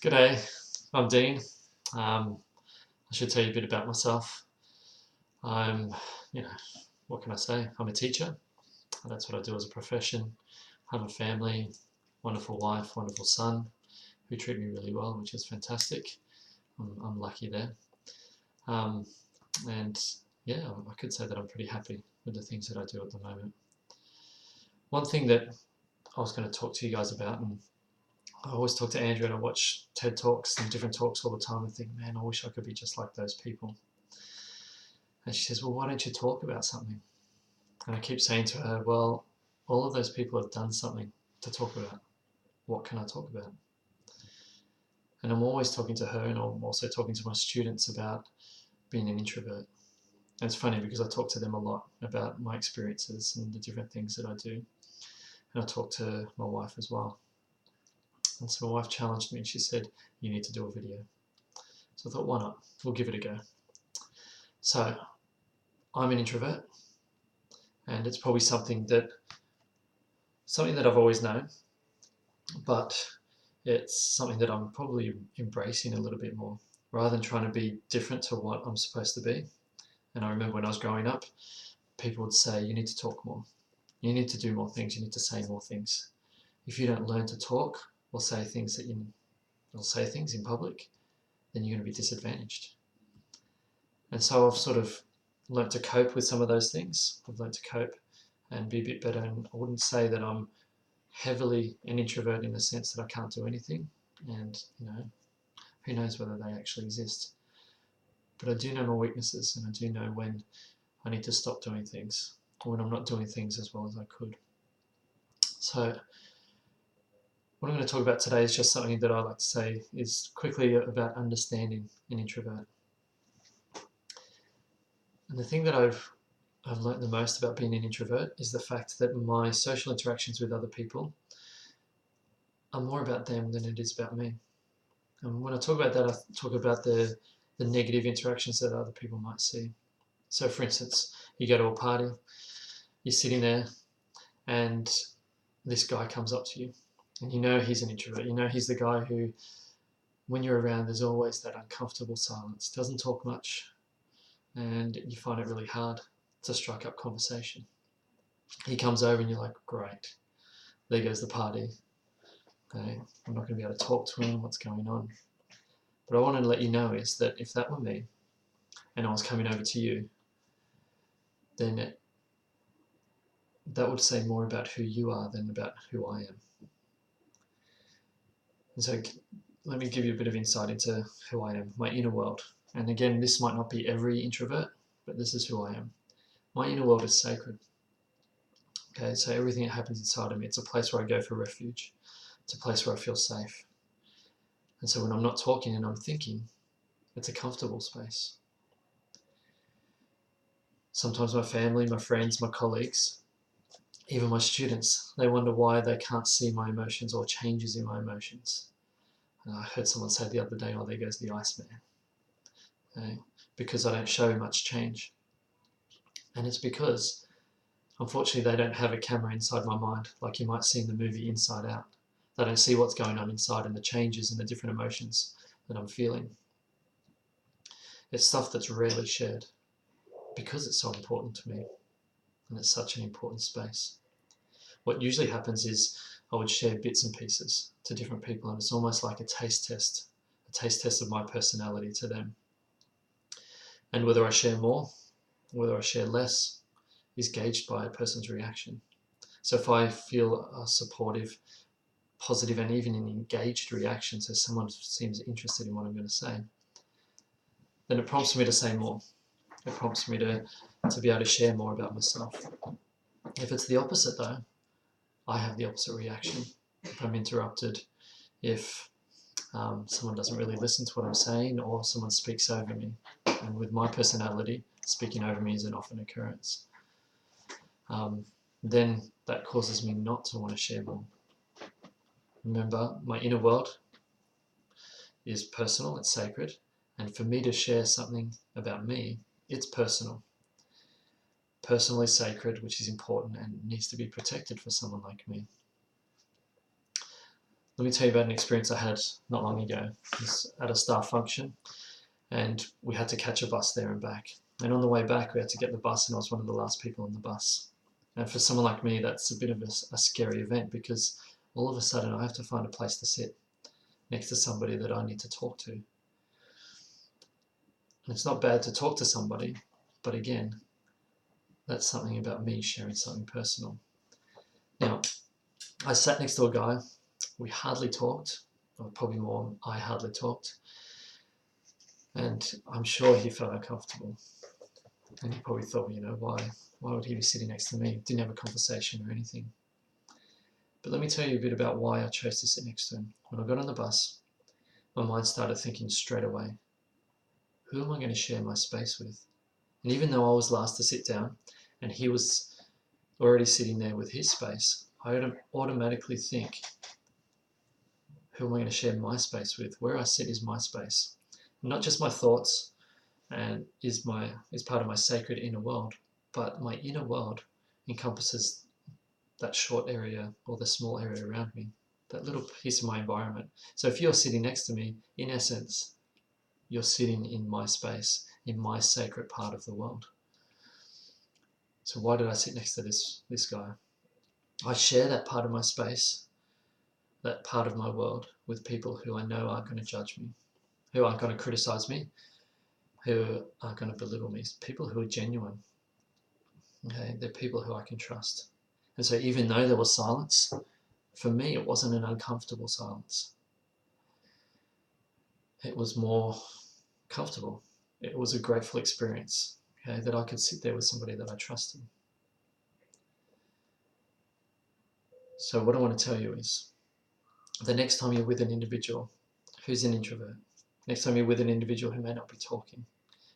G'day, I'm Dean. I should tell you a bit about myself. I'm, you know, what can I say? I'm a teacher. That's what I do as a profession. I have a family, wonderful wife, wonderful son who treat me really well, which is fantastic. I'm lucky there. Um, and yeah, I could say that I'm pretty happy with the things that I do at the moment. One thing that I was going to talk to you guys about, and I always talk to Andrew and I watch TED Talks and different talks all the time and think, man, I wish I could be just like those people. And she says, well, why don't you talk about something? And I keep saying to her, well, all of those people have done something to talk about. What can I talk about? And I'm always talking to her, and I'm also talking to my students about being an introvert. And it's funny because I talk to them a lot about my experiences and the different things that I do. And I talk to my wife as well. And so my wife challenged me and she said, you need to do a video. So I thought, why not? We'll give it a go. So I'm an introvert, and it's probably something that I've always known, but it's something that I'm probably embracing a little bit more rather than trying to be different to what I'm supposed to be. And I remember when I was growing up, people would say, you need to talk more. You need to do more things. You need to say more things. If you don't learn to talk or say things in public, then you're going to be disadvantaged. And so I've sort of learnt to cope with some of those things. I've learnt to cope and be a bit better. And I wouldn't say that I'm heavily an introvert in the sense that I can't do anything. And, who knows whether they actually exist. But I do know my weaknesses, and I do know when I need to stop doing things, or when I'm not doing things as well as I could. So what I'm going to talk about today is just something that I like to say is quickly about understanding an introvert. And the thing that I've learned the most about being an introvert is the fact that my social interactions with other people are more about them than it is about me. And when I talk about that, I talk about the negative interactions that other people might see. So for instance, you go to a party, you're sitting there, and this guy comes up to you, and you know he's an introvert. You know he's the guy who, when you're around, there's always that uncomfortable silence, doesn't talk much, and you find it really hard to strike up conversation. He comes over and you're like, great, there goes the party. Okay, I'm not going to be able to talk to him, what's going on? But I wanted to let you know is that if that were me, and I was coming over to you, then that would say more about who you are than about who I am. And so let me give you a bit of insight into who I am, my inner world. And again, this might not be every introvert, but this is who I am. My inner world is sacred. Okay, so everything that happens inside of me, it's a place where I go for refuge. It's a place where I feel safe. And so when I'm not talking and I'm thinking, it's a comfortable space. Sometimes my family, my friends, my colleagues, even my students, they wonder why they can't see my emotions or changes in my emotions. And I heard someone say the other day, oh, there goes the Iceman. Okay? Because I don't show much change. And it's because, unfortunately, they don't have a camera inside my mind like you might see in the movie Inside Out. They don't see what's going on inside and the changes and the different emotions that I'm feeling. It's stuff that's rarely shared because it's so important to me and it's such an important space. What usually happens is I would share bits and pieces to different people, and it's almost like a taste test of my personality to them. And whether I share more, whether I share less, is gauged by a person's reaction. So if I feel a supportive, positive, and even an engaged reaction, so someone seems interested in what I'm going to say, then it prompts me to say more. It prompts me to be able to share more about myself. If it's the opposite though, I have the opposite reaction. If I'm interrupted, if someone doesn't really listen to what I'm saying, or someone speaks over me. And with my personality, speaking over me is an often occurrence. Then that causes me not to want to share more. Remember, my inner world is personal, it's sacred, and for me to share something about me, it's personal. Personal is sacred, which is important and needs to be protected for someone like me. Let me tell you about an experience I had not long ago. It was at a staff function, and we had to catch a bus there and back. And on the way back, we had to get the bus, and I was one of the last people on the bus. And for someone like me, that's a bit of a scary event, because all of a sudden I have to find a place to sit next to somebody that I need to talk to. And it's not bad to talk to somebody, but again, that's something about me sharing something personal. Now, I sat next to a guy. We hardly talked, or probably more, I hardly talked. And I'm sure he felt uncomfortable. And he probably thought, why would he be sitting next to me? Didn't have a conversation or anything. But let me tell you a bit about why I chose to sit next to him. When I got on the bus, my mind started thinking straight away, who am I going to share my space with? And even though I was last to sit down and he was already sitting there with his space, I would automatically think, who am I going to share my space with? Where I sit is my space. Not just my thoughts and is part of my sacred inner world, but my inner world encompasses that short area or the small area around me, that little piece of my environment. So if you're sitting next to me, in essence, you're sitting in my space, in my sacred part of the world. So why did I sit next to this guy? I share that part of my space, that part of my world, with people who I know aren't going to judge me, who aren't going to criticize me, who aren't going to belittle me, people who are genuine. Okay, they're people who I can trust. And so even though there was silence, for me it wasn't an uncomfortable silence. It was more comfortable. It was a grateful experience, okay, that I could sit there with somebody that I trusted. So what I want to tell you is, the next time you're with an individual who's an introvert, next time you're with an individual who may not be talking,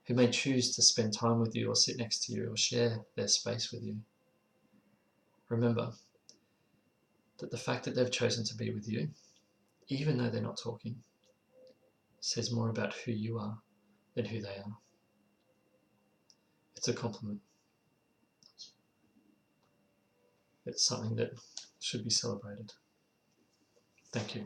who may choose to spend time with you or sit next to you or share their space with you, remember that the fact that they've chosen to be with you, even though they're not talking, says more about who you are than who they are. It's a compliment. It's something that should be celebrated. Thank you.